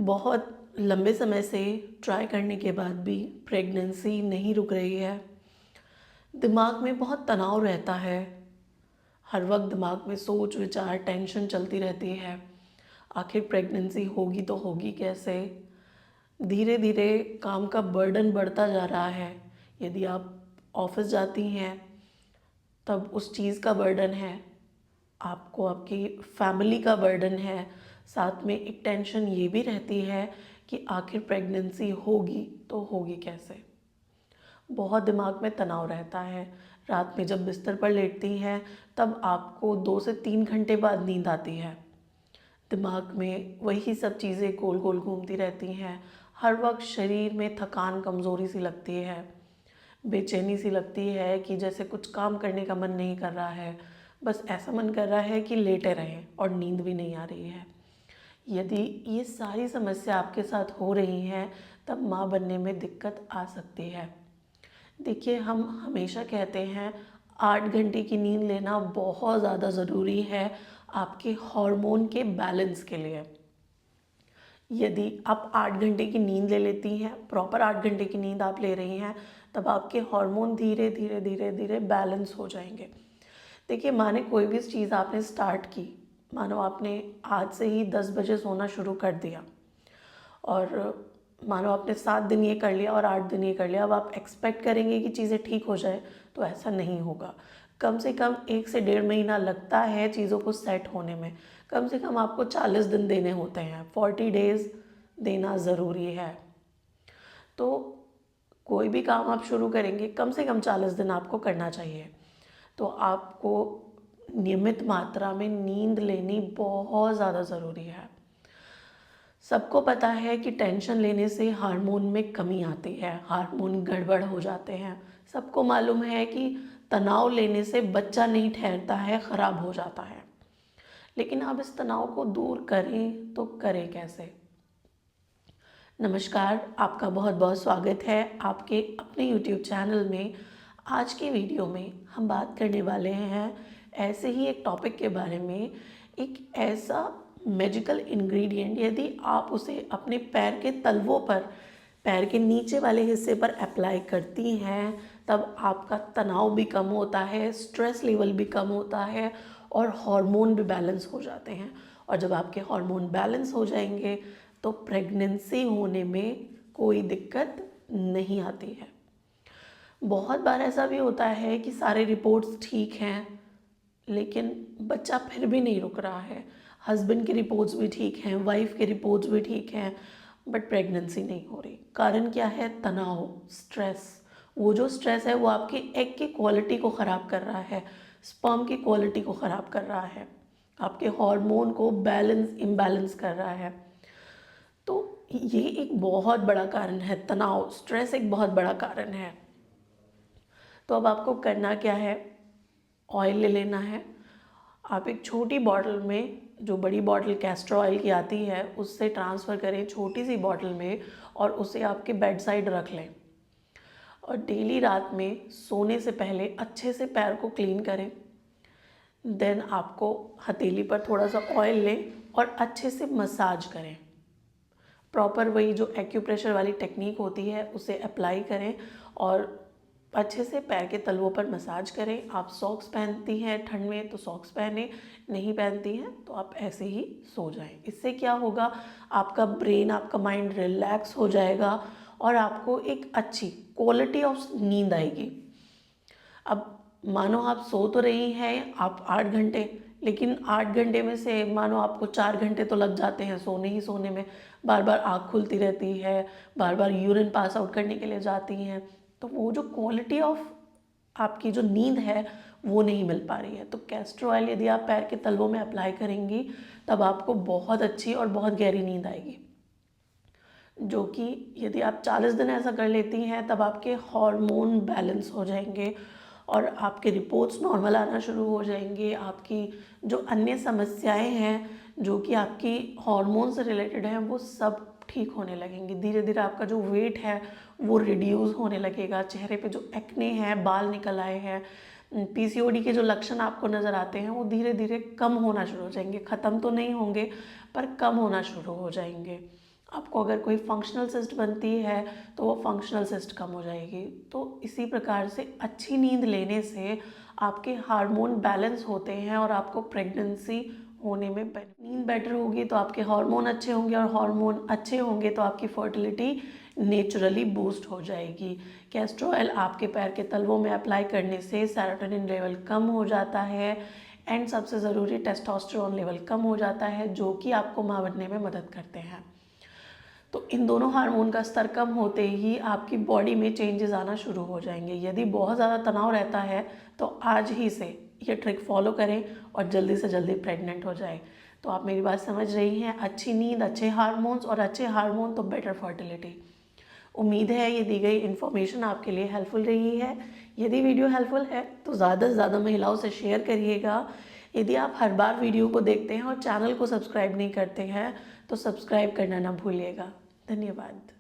बहुत लंबे समय से ट्राई करने के बाद भी प्रेगनेंसी नहीं रुक रही है। दिमाग में बहुत तनाव रहता है। हर वक्त दिमाग में सोच विचार टेंशन चलती रहती है। आखिर प्रेगनेंसी होगी तो होगी कैसे। धीरे धीरे काम का बर्डन बढ़ता जा रहा है। यदि आप ऑफिस जाती हैं तब उस चीज़ का बर्डन है, आपको आपकी फैमिली का बर्डन है, साथ में एक टेंशन ये भी रहती है कि आखिर प्रेगनेंसी होगी तो होगी कैसे। बहुत दिमाग में तनाव रहता है। रात में जब बिस्तर पर लेटती हैं तब आपको 2 से 3 घंटे बाद नींद आती है। दिमाग में वही सब चीज़ें गोल गोल घूमती रहती हैं। हर वक्त शरीर में थकान कमज़ोरी सी लगती है, बेचैनी सी लगती है कि जैसे कुछ काम करने का मन नहीं कर रहा है, बस ऐसा मन कर रहा है कि लेटे रहें और नींद भी नहीं आ रही है। यदि ये सारी समस्या आपके साथ हो रही हैं तब माँ बनने में दिक्कत आ सकती है। देखिए, हम हमेशा कहते हैं 8 घंटे की नींद लेना बहुत ज़्यादा ज़रूरी है आपके हार्मोन के बैलेंस के लिए। यदि आप 8 घंटे की नींद ले लेती हैं, प्रॉपर 8 घंटे की नींद आप ले रही हैं, तब आपके हार्मोन धीरे धीरे धीरे धीरे बैलेंस हो जाएंगे। देखिए, माने कोई भी चीज़ आपने स्टार्ट की, मानो आपने आज से ही 10 बजे सोना शुरू कर दिया और मानो आपने 7 दिन ये कर लिया और 8 दिन ये कर लिया, अब आप एक्सपेक्ट करेंगे कि चीज़ें ठीक हो जाए, तो ऐसा नहीं होगा। कम से कम 1 से 1.5 महीना लगता है चीज़ों को सेट होने में। कम से कम आपको 40 दिन देने होते हैं, 40 डेज़ देना ज़रूरी है। तो कोई भी काम आप शुरू करेंगे कम से कम 40 दिन आपको करना चाहिए। तो आपको नियमित मात्रा में नींद लेनी बहुत ज़्यादा ज़रूरी है। सबको पता है कि टेंशन लेने से हार्मोन में कमी आती है, हार्मोन गड़बड़ हो जाते हैं। सबको मालूम है कि तनाव लेने से बच्चा नहीं ठहरता है, ख़राब हो जाता है। लेकिन अब इस तनाव को दूर करें तो करें कैसे। नमस्कार, आपका बहुत बहुत स्वागत है आपके अपने YouTube चैनल में। आज की वीडियो में हम बात करने वाले हैं ऐसे ही एक टॉपिक के बारे में, एक ऐसा मैजिकल इंग्रेडिएंट यदि आप उसे अपने पैर के तलवों पर, पैर के नीचे वाले हिस्से पर अप्लाई करती हैं, तब आपका तनाव भी कम होता है, स्ट्रेस लेवल भी कम होता है और हार्मोन भी बैलेंस हो जाते हैं। और जब आपके हार्मोन बैलेंस हो जाएंगे तो प्रेगनेंसी होने में कोई दिक्कत नहीं आती है। बहुत बार ऐसा भी होता है कि सारे रिपोर्ट्स ठीक हैं लेकिन बच्चा फिर भी नहीं रुक रहा है। हस्बैंड की रिपोर्ट्स भी ठीक हैं, वाइफ की रिपोर्ट्स भी ठीक हैं, बट प्रेगनेंसी नहीं हो रही। कारण क्या है? तनाव, स्ट्रेस। वो जो स्ट्रेस है वो आपकी एग की क्वालिटी को ख़राब कर रहा है, स्पर्म की क्वालिटी को ख़राब कर रहा है, आपके हार्मोन को बैलेंस इम्बैलेंस कर रहा है। तो ये एक बहुत बड़ा कारण है, तनाव, स्ट्रेस एक बहुत बड़ा कारण है। तो अब आपको करना क्या है? ऑयल ले लेना है। आप एक छोटी बॉटल में, जो बड़ी बॉटल कैस्टर ऑयल की आती है, उससे ट्रांसफ़र करें छोटी सी बॉटल में और उसे आपके बेड साइड रख लें। और डेली रात में सोने से पहले अच्छे से पैर को क्लीन करें। देन आपको हथेली पर थोड़ा सा ऑयल लें और अच्छे से मसाज करें। प्रॉपर वही जो एक्यूप्रेशर वाली टेक्निक होती है उसे अप्लाई करें और अच्छे से पैर के तलवों पर मसाज करें। आप सॉक्स पहनती हैं ठंड में तो सॉक्स पहने, नहीं पहनती हैं तो आप ऐसे ही सो जाएं। इससे क्या होगा? आपका ब्रेन, आपका माइंड रिलैक्स हो जाएगा और आपको एक अच्छी क्वालिटी ऑफ नींद आएगी। अब मानो आप सो तो रही हैं आप 8 घंटे, लेकिन 8 घंटे में से मानो आपको 4 घंटे तो लग जाते हैं सोने ही सोने में। बार बार आँख खुलती रहती है, बार बार यूरिन पास आउट करने के लिए जाती हैं, तो वो जो क्वालिटी ऑफ आपकी जो नींद है वो नहीं मिल पा रही है। तो कैस्टर ऑयल यदि आप पैर के तलवों में अप्लाई करेंगी तब आपको बहुत अच्छी और बहुत गहरी नींद आएगी, जो कि यदि आप 40 दिन ऐसा कर लेती हैं तब आपके हार्मोन बैलेंस हो जाएंगे और आपके रिपोर्ट्स नॉर्मल आना शुरू हो जाएंगे। आपकी जो अन्य समस्याएं हैं जो कि आपकी हार्मोन से रिलेटेड हैं वो सब ठीक होने लगेंगी। धीरे धीरे आपका जो वेट है वो रिड्यूस होने लगेगा। चेहरे पे जो एक्ने हैं, बाल निकल आए हैं, पीसीओडी के जो लक्षण आपको नज़र आते हैं वो धीरे धीरे कम होना शुरू हो जाएंगे। ख़त्म तो नहीं होंगे पर कम होना शुरू हो जाएंगे। आपको अगर कोई फंक्शनल सिस्ट बनती है तो वो फंक्शनल सिस्ट कम हो जाएगी। तो इसी प्रकार से अच्छी नींद लेने से आपके हार्मोन बैलेंस होते हैं और आपको प्रेगनेंसी होने में नींद बेटर होगी तो आपके हार्मोन अच्छे होंगे, और हार्मोन अच्छे होंगे तो आपकी फर्टिलिटी नेचुरली बूस्ट हो जाएगी। कैस्टर ऑयल आपके पैर के तलवों में अप्लाई करने से सेरोटोनिन लेवल कम हो जाता है, एंड सबसे ज़रूरी टेस्टोस्टेरोन लेवल कम हो जाता है, जो कि आपको माँ बनने में मदद करते हैं। तो इन दोनों हार्मोन का स्तर कम होते ही आपकी बॉडी में चेंजेस आना शुरू हो जाएंगे। यदि बहुत ज़्यादा तनाव रहता है तो आज ही से ये ट्रिक फॉलो करें और जल्दी से जल्दी प्रेग्नेंट हो जाए। तो आप मेरी बात समझ रही हैं, अच्छी नींद, अच्छे हार्मोन्स, और अच्छे हार्मोन तो बेटर फर्टिलिटी। उम्मीद है ये दी गई इन्फॉर्मेशन आपके लिए हेल्पफुल रही है। यदि वीडियो हेल्पफुल है तो ज़्यादा से ज़्यादा महिलाओं से शेयर करिएगा। यदि आप हर बार वीडियो को देखते हैं और चैनल को सब्सक्राइब नहीं करते हैं तो सब्सक्राइब करना ना भूलिएगा। धन्यवाद।